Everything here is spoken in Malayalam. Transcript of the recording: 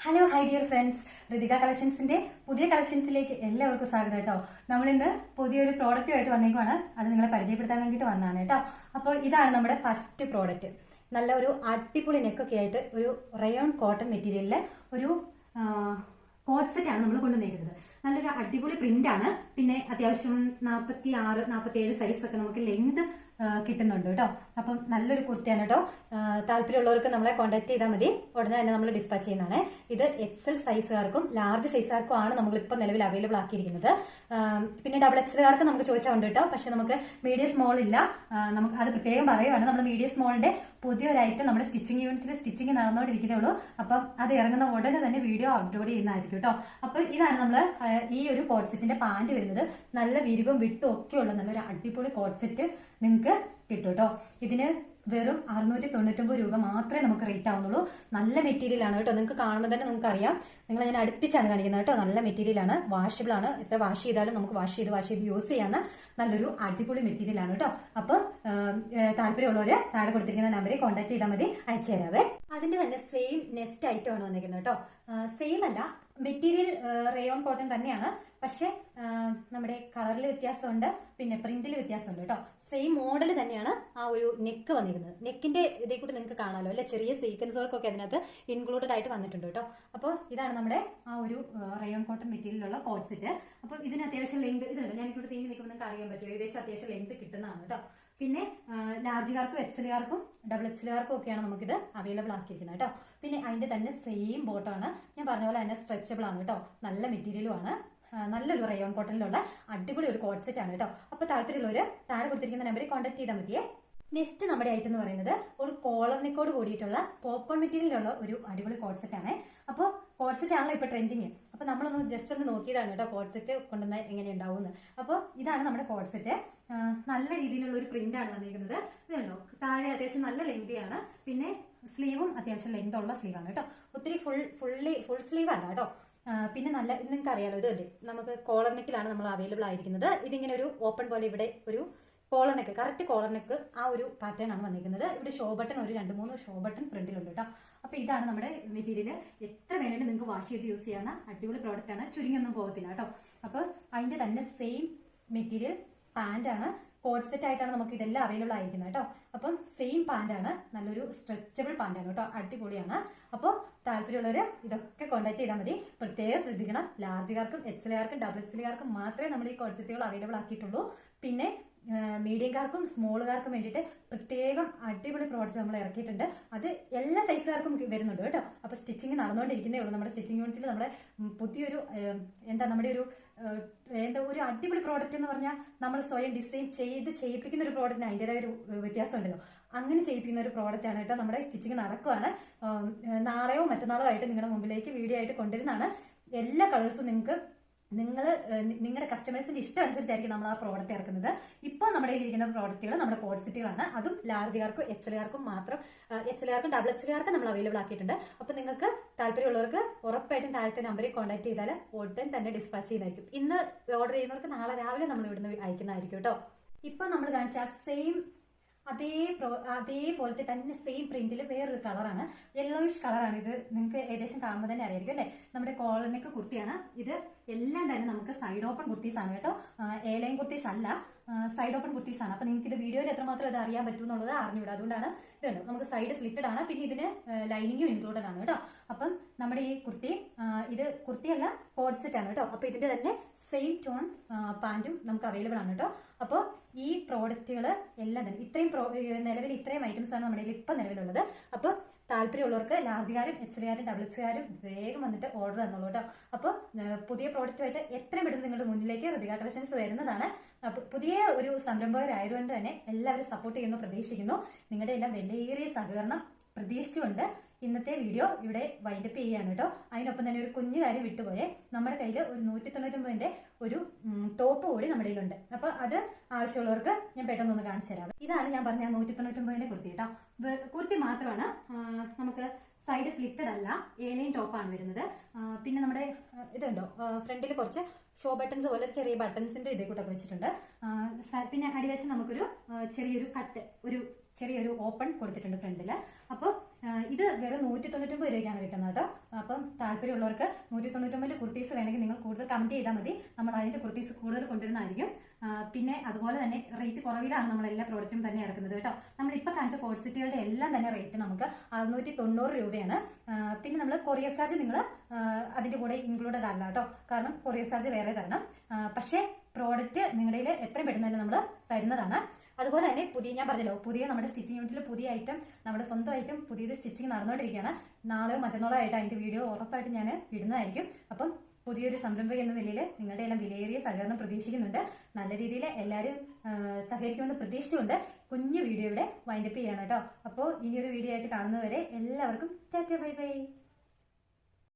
Hello hi dear friends, Rithika കളക്ഷൻസിന്റെ പുതിയ കളക്ഷൻസിലേക്ക് എല്ലാവർക്കും സ്വാഗതം കേട്ടോ. നമ്മളിന്ന് പുതിയൊരു പ്രോഡക്റ്റുമായിട്ട് വന്നേക്കുവാണ്. അത് നിങ്ങളെ പരിചയപ്പെടുത്താൻ വേണ്ടിയിട്ട് വന്നതാണ് കേട്ടോ. അപ്പോൾ ഇതാണ് നമ്മുടെ ഫസ്റ്റ് പ്രോഡക്റ്റ്. നല്ല ഒരു അടിപൊളി നെക്കൊക്കെ ആയിട്ട് ഒരു റയോൺ കോട്ടൺ മെറ്റീരിയലിലെ ഒരു കോട്ട് സെറ്റ് ആണ് നമ്മൾ കൊണ്ടുവന്നിരിക്കുന്നത്. നല്ലൊരു അടിപൊളി പ്രിന്റ് ആണ്. പിന്നെ അത്യാവശ്യം 46-47 സൈസൊക്കെ നമുക്ക് ലെങ്ത് കിട്ടുന്നുണ്ട് കേട്ടോ. അപ്പം നല്ലൊരു കുർത്തിയാണ് കേട്ടോ. താല്പര്യമുള്ളവർക്ക് നമ്മളെ കോൺടാക്ട് ചെയ്താൽ മതി, ഉടനെ തന്നെ നമ്മൾ ഡിസ്പാച്ച് ചെയ്യുന്നതാണ്. ഇത് എക്സൽ സൈസുകാർക്കും ലാർജ് സൈസുകാർക്കും ആണ് നമ്മളിപ്പോൾ നിലവിൽ അവൈലബിൾ ആക്കിയിരിക്കുന്നത്. പിന്നെ ഡബിൾ എക്സലുകാർക്ക് നമുക്ക് ചോദിച്ചാൽ ഉണ്ട് കേട്ടോ. പക്ഷെ നമുക്ക് മീഡിയം സ്മോൾ ഇല്ല. നമുക്ക് അത് പ്രത്യേകം പറയുവാണ്. നമ്മൾ മീഡിയം സ്മോളിന്റെ പുതിയൊരു ഐറ്റം നമ്മുടെ സ്റ്റിച്ചിങ് യൂണിറ്റിൽ സ്റ്റിച്ചിങ് നടന്നുകൊണ്ടിരിക്കുന്നേ ഉള്ളൂ. അപ്പം അത് ഇറങ്ങുന്ന ഉടനെ തന്നെ വീഡിയോ അപ്ലോഡ് ചെയ്യുന്നതായിരിക്കും കേട്ടോ. അപ്പൊ ഇതാണ് നമ്മൾ ഈ ഒരു കോട്ട് സെറ്റിന്റെ പാന്റ് വരുന്നത്. നല്ല വിരിവും വിട്ടും ഒക്കെ ഉള്ള നല്ലൊരു അടിപൊളി കോട്ട് സെറ്റ് നിങ്ങൾക്ക് കിട്ടും കേട്ടോ. ഇതിന് വെറും 699 രൂപ മാത്രമേ നമുക്ക് റേറ്റ് ആവുന്നുള്ളൂ. നല്ല മെറ്റീരിയൽ ആണ് കേട്ടോ. നിങ്ങൾക്ക് കാണുമ്പോൾ തന്നെ നിങ്ങൾക്ക് അറിയാം. നിങ്ങൾ ഞാൻ അടുപ്പിച്ചാണ് കാണിക്കുന്നത് കേട്ടോ. നല്ല മെറ്റീരിയൽ ആണ്, വാഷബിൾ ആണ്. എത്ര വാഷ് ചെയ്താലും നമുക്ക് വാഷ് ചെയ്ത് യൂസ് ചെയ്യാവുന്ന നല്ലൊരു അടിപൊളി മെറ്റീരിയൽ ആണ് കേട്ടോ. അപ്പം താല്പര്യമുള്ളവര് താഴെ കൊടുത്തിരിക്കുന്ന നമ്പറിൽ കോൺടാക്ട് ചെയ്താൽ മതി, അയച്ചു തരാവേ. അതിന്റെ തന്നെ സെയിം നെക്സ്റ്റ് ഐറ്റം ആണ് വന്നിരിക്കുന്നത് കേട്ടോ. സെയിം അല്ല, മെറ്റീരിയൽ റയോൺ കോട്ടൺ തന്നെയാണ്. പക്ഷെ നമ്മുടെ കളറിൽ വ്യത്യാസമുണ്ട്, പിന്നെ പ്രിന്റിൽ വ്യത്യാസമുണ്ട് കേട്ടോ. സെയിം മോഡൽ തന്നെയാണ് ആ ഒരു നെക്ക് വന്നിരിക്കുന്നത്. നെക്കിന്റെ ഇതേ കൂടി നിങ്ങൾക്ക് കാണാമല്ലോ അല്ലെ, ചെറിയ സീക്വൻസ് വർക്കൊക്കെ അതിനകത്ത് ഇൻക്ലൂഡഡ് ആയിട്ട് വന്നിട്ടുണ്ട് കേട്ടോ. അപ്പോൾ ഇതാണ് നമ്മുടെ ആ ഒരു റയോൺ കോട്ടൺ മെറ്റീരിയലുള്ള കോട്ട് സെറ്റ്. അപ്പോൾ ഇതിന് അത്യാവശ്യം ലെങ്ത് ഇതുണ്ട്. ഞാനിവിടെ തീങ്ങി നിൽക്കുമ്പോൾ നിങ്ങൾക്ക് അറിയാൻ പറ്റും, ഏകദേശം അത്യാവശ്യം ലെങ്ത് കിട്ടുന്നതാണ് കേട്ടോ. പിന്നെ ലാർജുകാർക്കും എക്സലുകാർക്കും ഡബിൾ എക്സലുകാർക്കും ഒക്കെയാണ് നമുക്കിത് അവൈലബിൾ ആക്കിയിരിക്കുന്നത് കേട്ടോ. പിന്നെ അതിന്റെ തന്നെ സെയിം ബോട്ടമാണ്. ഞാൻ പറഞ്ഞ പോലെ തന്നെ സ്ട്രെച്ചബിൾ ആണ് കേട്ടോ. നല്ല മെറ്റീരിയലും ആണ്. നല്ലൊരു റയോൺ കോട്ടണിലുള്ള അടിപൊളി ഒരു കോട്ട് സെറ്റ് ആണ് കേട്ടോ. അപ്പോൾ താല്പര്യമുള്ളവർ താഴെ കൊടുത്തിരിക്കുന്ന നമ്പറിൽ കോൺടാക്ട് ചെയ്താൽ മതിയേ. നെക്സ്റ്റ് നമ്മുടെ ഐറ്റം എന്ന് പറയുന്നത് ഒരു കോളർ നെക്കോട് കൂടിയിട്ടുള്ള പോപ്കോൺ മെറ്റീരിയലുള്ള ഒരു അടിപൊളി കോട്ട് സെറ്റ് ആണ്. അപ്പോൾ കോട്ട് സെറ്റ് ആണല്ലോ ഇപ്പോൾ ട്രെൻഡിങ്. അപ്പോൾ നമ്മളൊന്ന് ജസ്റ്റ് ഒന്ന് നോക്കിയതാണ് കേട്ടോ കോട്ട് സെറ്റ് കൊണ്ടുവന്നാൽ എങ്ങനെ ഉണ്ടാവുമെന്ന്. അപ്പോൾ ഇതാണ് നമ്മുടെ കോട്ട് സെറ്റ്. നല്ല രീതിയിലുള്ള ഒരു പ്രിന്റ് ആണ് വന്നിരിക്കുന്നത്. ഇതുണ്ടോ, താഴെ അത്യാവശ്യം നല്ല ലെങ്തിയാണ്. പിന്നെ സ്ലീവും അത്യാവശ്യം ലെങ്ത് ഉള്ള സ്ലീവാണ് കേട്ടോ. ഒത്തിരി ഫുൾ സ്ലീവ് അല്ല കേട്ടോ. പിന്നെ നല്ല നിങ്ങൾക്ക് അറിയാലോ, ഇത് നമുക്ക് കോളർ നെക്കിലാണ് നമ്മൾ അവൈലബിൾ ആയിരിക്കുന്നത്. ഇതിങ്ങനെ ഒരു ഓപ്പൺ പോലെ ഇവിടെ ഒരു collar neck, correct collar neck ആ ഒരു പാറ്റേൺ ആണ് വന്നിരിക്കുന്നത്. ഇവിടെ ഷോ ബട്ടൺ ഒരു 2-3 ഷോ ബട്ടൺ ഫ്രണ്ടിലുണ്ട് കേട്ടോ. അപ്പോൾ ഇതാണ് നമ്മുടെ മെറ്റീരിയൽ. എത്ര വേണേലും നിങ്ങൾക്ക് വാഷ് ചെയ്ത് യൂസ് ചെയ്യാവുന്ന അടിപൊളി പ്രോഡക്റ്റ് ആണ്. ചുരുങ്ങിയൊന്നും പോകത്തില്ല കേട്ടോ. അപ്പോൾ അതിന്റെ തന്നെ സെയിം മെറ്റീരിയൽ പാന്റ് ആണ്. കോട്ട് സെറ്റ് ആയിട്ടാണ് നമുക്ക് ഇതെല്ലാം അവൈലബിൾ ആയിരിക്കുന്നത് കേട്ടോ. അപ്പം സെയിം പാന്റാണ്, നല്ലൊരു സ്ട്രെച്ചബിൾ പാന്റാണ് കേട്ടോ. അടിപൊളിയാണ്. അപ്പോൾ താല്പര്യമുള്ളവർ ഇതൊക്കെ കോൺടാക്ട് ചെയ്താൽ മതി. പ്രത്യേകം ശ്രദ്ധിക്കണം, ലാർജുകാർക്കും എക്സലുകാർക്കും ഡബിൾ എക്സലുകാർക്കും മാത്രമേ നമ്മൾ ഈ കോട്ട് സെറ്റുകൾ അവൈലബിൾ ആക്കിയിട്ടുള്ളൂ. പിന്നെ മീഡിയംകാർക്കും സ്മോളുകാർക്കും വേണ്ടിയിട്ട് പ്രത്യേകം അടിപൊളി പ്രോഡക്റ്റ് നമ്മൾ ഇറക്കിയിട്ടുണ്ട്. അത് എല്ലാ സൈസുകാർക്കും വരുന്നുണ്ട് കേട്ടോ. അപ്പോൾ സ്റ്റിച്ചിങ് നടന്നുകൊണ്ടിരിക്കുന്നേ ഉള്ളൂ. നമ്മുടെ സ്റ്റിച്ചിങ് യൂണിറ്റിൽ നമ്മുടെ പുതിയൊരു നമ്മുടെ ഒരു അടിപൊളി പ്രോഡക്റ്റ് എന്ന് പറഞ്ഞാൽ നമ്മൾ സ്വയം ഡിസൈൻ ചെയ്യിപ്പിക്കുന്ന ഒരു പ്രോഡക്റ്റിന് അതിൻ്റെതായ ഒരു വ്യത്യാസം ഉണ്ടല്ലോ. അങ്ങനെ ചെയ്യിപ്പിക്കുന്ന ഒരു പ്രോഡക്റ്റ് ആണ് കേട്ടോ. നമ്മുടെ സ്റ്റിച്ചിങ് നടക്കുവാണ്. നാളെയോ മറ്റന്നാളോ ആയിട്ട് നിങ്ങളുടെ മുമ്പിലേക്ക് വീഡിയോ ആയിട്ട് കൊണ്ടുവരുന്നതാണ്. എല്ലാ കളേഴ്സും നിങ്ങളുടെ കസ്റ്റമേഴ്സിന്റെ ഇഷ്ടം അനുസരിച്ചായിരിക്കും നമ്മൾ ആ പ്രോഡക്റ്റ് ഇറക്കുന്നത്. ഇപ്പോൾ നമ്മുടെ ഇരിക്കുന്ന പ്രോഡക്റ്റുകൾ നമ്മുടെ കോട്ട് സെറ്റുകളാണ്. അതും ലാർജുകാർക്കും എക്സലുകാർക്കും മാത്രം, എക്സലുകാർക്കും ഡബിൾ എക്സലുകാർക്കും നമ്മൾ അവൈലബിൾ ആക്കിയിട്ടുണ്ട്. അപ്പോൾ നിങ്ങൾക്ക് താല്പര്യമുള്ളവർക്ക് ഉറപ്പായിട്ടും താഴത്തെ നമ്പറിൽ കോൺടാക്ട് ചെയ്താൽ ഉടൻ തന്നെ ഡിസ്പാച്ച് ചെയ്യുന്നതായിരിക്കും. ഇന്ന് ഓർഡർ ചെയ്യുന്നവർക്ക് നാളെ രാവിലെ നമ്മൾ ഇവിടുന്ന് അയക്കുന്നതായിരിക്കും കേട്ടോ. ഇപ്പോൾ നമ്മൾ കാണിച്ച ആ സെയിം അതേപോലത്തെ തന്നെ സെയിം പ്രിന്റിൽ വേറൊരു കളറാണ്, യെല്ലോയിഷ് കളറാണ്. ഇത് നിങ്ങൾക്ക് ഏകദേശം കാണുമ്പോൾ തന്നെ അറിയായിരിക്കും അല്ലേ. നമ്മുടെ കോളർ നെക്ക് കുർത്തിയാണ് ഇത്. എല്ലാം തന്നെ നമുക്ക് സൈഡ് ഓപ്പൺ കുർത്തീസ് ആണ് കേട്ടോ. എയർലൈൻ കുർത്തീസ് അല്ല, സൈഡ് ഓപ്പൺ കുർത്തീസ് ആണ്. അപ്പൊ നിങ്ങൾക്ക് ഇത് വീഡിയോയിൽ എത്രമാത്രം ഇത് അറിയാൻ പറ്റും എന്നുള്ളത് അറിഞ്ഞൂടാ. അതുകൊണ്ടാണ് ഇതുണ്ട്, നമുക്ക് സൈഡ് സ്ലിറ്റഡ് ആണ്. പിന്നെ ഇതിന് ലൈനിങ്ങും ഇൻക്ലൂഡഡ് ആണ് കേട്ടോ. അപ്പം നമ്മുടെ ഈ കുർത്തി, ഇത് കുർത്തിയല്ല കോട്ട് സെറ്റ് ആണ് കേട്ടോ. അപ്പൊ ഇതിന്റെ തന്നെ സെയിം ടോൺ പാന്റും നമുക്ക് അവൈലബിൾ ആണ് കേട്ടോ. അപ്പോൾ ഈ പ്രോഡക്റ്റുകൾ എല്ലാം തന്നെ നിലവിൽ ഇത്രയും ഐറ്റംസ് ആണ് നമ്മുടെ ഇപ്പം നിലവിലുള്ളത്. അപ്പോൾ താല്പര്യമുള്ളവർക്ക് ലാർജുകാരും എക്സലുകാരും ഡബിൾ എക്സലുകാരും വേഗം വന്നിട്ട് ഓർഡർ തന്നോളൂ കേട്ടോ. അപ്പോൾ പുതിയ പ്രോഡക്റ്റുമായിട്ട് എത്രയും പെട്ടെന്ന് നിങ്ങളുടെ മുന്നിലേക്ക് ഋതിക കളക്ഷൻസ് വരുന്നതാണ്. അപ്പോൾ പുതിയ ഒരു സംരംഭകരായതുകൊണ്ട് തന്നെ എല്ലാവരും സപ്പോർട്ട് ചെയ്യുന്നു, പ്രതീക്ഷിക്കുന്നു. നിങ്ങളുടെ എല്ലാം വിലയേറിയ സഹകരണം പ്രതീക്ഷിച്ചുകൊണ്ട് ഇന്നത്തെ വീഡിയോ ഇവിടെ വൈൻഡപ്പ് ചെയ്യാണ് കേട്ടോ. അതിനൊപ്പം തന്നെ ഒരു കുഞ്ഞു കാര്യം വിട്ടുപോയേ, നമ്മുടെ കയ്യിൽ ഒരു 199ന്റെ ഒരു ടോപ്പ് കൂടി നമ്മുടെ കയ്യിലുണ്ട്. അപ്പൊ അത് ആവശ്യമുള്ളവർക്ക് ഞാൻ പെട്ടെന്നൊന്ന് കാണിച്ചു തരാം. ഇതാണ് ഞാൻ പറഞ്ഞ 199ന്റെ കുർത്തി കേട്ടോ. കുർത്തി മാത്രമാണ്, നമുക്ക് സൈഡ് സ്ലിറ്റഡ് അല്ല, ഏലൈൻ ടോപ്പാണ് വരുന്നത്. പിന്നെ നമ്മുടെ ഇതുണ്ടോ, ഫ്രണ്ടിൽ കുറച്ച് ഷോ ബട്ടൺസ് പോലെ ചെറിയ ബട്ടൺസിന്റെ ഇതേ കൂട്ടൊക്കെ വെച്ചിട്ടുണ്ട്. പിന്നെ അടിവശം നമുക്കൊരു ചെറിയൊരു കട്ട്, ഒരു ചെറിയൊരു ഓപ്പൺ കൊടുത്തിട്ടുണ്ട് ഫ്രണ്ടിൽ. അപ്പോൾ ഇത് വെറും 199 രൂപയ്ക്കാണ് കിട്ടുന്നത് കേട്ടോ. അപ്പം താല്പര്യമുള്ളവർക്ക് 199 കുർത്തീസ് വേണമെങ്കിൽ നിങ്ങൾ കൂടുതൽ കമന്റ് ചെയ്താൽ മതി, നമ്മൾ അതിന്റെ കുർത്തീസ് കൂടുതൽ കൊണ്ടുവരുന്നതായിരിക്കും. പിന്നെ അതുപോലെ തന്നെ റേറ്റ് കുറവിലാണ് നമ്മൾ എല്ലാ പ്രോഡക്റ്റും തന്നെ ഇറക്കുന്നത് കേട്ടോ. നമ്മളിപ്പോൾ കാണിച്ച കോഡ് സെറ്റുകളുടെ എല്ലാം തന്നെ റേറ്റ് നമുക്ക് 690 രൂപയാണ്. പിന്നെ നമ്മൾ കൊറിയർ ചാർജ് നിങ്ങൾ അതിന്റെ കൂടെ ഇൻക്ലൂഡഡ് അല്ല കേട്ടോ, കാരണം കൊറിയർ ചാർജ് വേറെ തരണം. പക്ഷേ പ്രോഡക്റ്റ് നിങ്ങളുടെ കയ്യിൽ എത്രയും പെട്ടെന്ന് തന്നെ നമ്മൾ തരുന്നതാണ്. അതുപോലെ തന്നെ ഞാൻ പറഞ്ഞല്ലോ, പുതിയ നമ്മുടെ സ്റ്റിച്ചിങ് യൂണിറ്റിൽ പുതിയ ഐറ്റം, നമ്മുടെ സ്വന്തം ഐറ്റം പുതിയത് സ്റ്റിച്ചിങ് നടന്നുകൊണ്ടിരിക്കുകയാണ്. നാളെയോ മറ്റന്നാളോ ആയിട്ട് അതിന്റെ വീഡിയോ ഉറപ്പായിട്ട് ഞാൻ ഇടുന്നതായിരിക്കും. അപ്പം പുതിയൊരു സംരംഭക എന്ന നിലയിൽ നിങ്ങളുടെ എല്ലാം വിലയേറിയ സഹകരണം പ്രതീക്ഷിക്കുന്നുണ്ട്. നല്ല രീതിയിൽ എല്ലാവരും സഹകരിക്കുമെന്ന് പ്രതീക്ഷിച്ചുകൊണ്ട് കുഞ്ഞു വീഡിയോ ഇവിടെ വൈൻഡപ്പ് ചെയ്യണം കേട്ടോ. അപ്പോൾ ഇനിയൊരു വീഡിയോ ആയിട്ട് കാണുന്നവരെ എല്ലാവർക്കും ടാറ്റ ബൈ ബൈ.